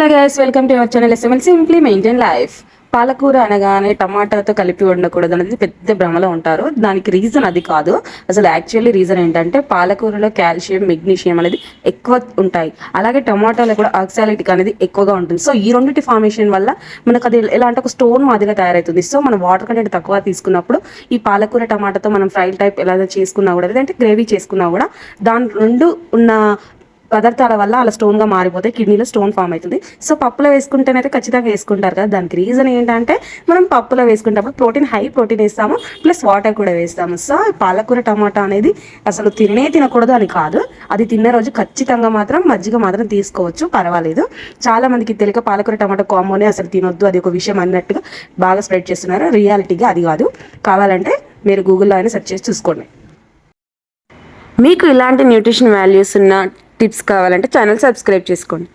Hi guys, welcome to our channel SML simply maintain life. పాలకూర అనగానే టమాటాతో కలిపి వండకూడదు అనేది పెద్ద భ్రమలో ఉంటారు. దానికి రీజన్ అది కాదు. అసలు యాక్చువల్లీ రీజన్ ఏంటంటే పాలకూరలో కాల్షియం, మెగ్నీషియం అనేది ఎక్కువ ఉంటాయి. అలాగే టమాటాలో కూడా ఆక్సాలిటిక్ అనేది ఎక్కువగా ఉంటుంది. సో ఈ రెండింటి ఫార్మేషన్ వల్ల మనకు అది ఎలా అంటే ఒక స్టోన్ మాదిరిగా తయారవుతుంది. సో మనం వాటర్ కంటెంట్ తక్కువ తీసుకున్నప్పుడు ఈ పాలకూర టమాటాతో మనం ఫ్రై టైప్ ఎలా చేసుకున్నా కూడా, లేదంటే గ్రేవీ చేసుకున్నా కూడా దాని రెండు ఉన్న పదార్థాల వల్ల అలా స్టోన్గా మారిపోతే కిడ్నీలో స్టోన్ ఫామ్ అవుతుంది. సో పప్పులో వేసుకుంటేనైతే ఖచ్చితంగా వేసుకుంటారు కదా. దానికి రీజన్ ఏంటంటే మనం పప్పులో వేసుకుంటప్పుడు హై ప్రోటీన్ వేస్తాము, ప్లస్ వాటర్ కూడా వేస్తాము. సో పాలకూర టమాటా అనేది అసలు తినకూడదు అని కాదు. అది తిన్న రోజు ఖచ్చితంగా మాత్రం మజ్జిగ మాత్రం తీసుకోవచ్చు, పర్వాలేదు. చాలా మందికి తెలియక పాలకూర టమాటా కాంబోనే అసలు తినొద్దు, అది ఒక విషయం అన్నట్టుగా బాగా స్ప్రెడ్ చేస్తున్నారు. రియాలిటీగా అది కాదు. కావాలంటే మీరు గూగుల్లో అయినా సెర్చ్ చేసి చూసుకోండి. మీకు ఇలాంటి న్యూట్రిషన్ వాల్యూస్ ఉన్న టిప్స్ కావాలంటే ఛానల్ సబ్స్క్రైబ్ చేసుకోండి.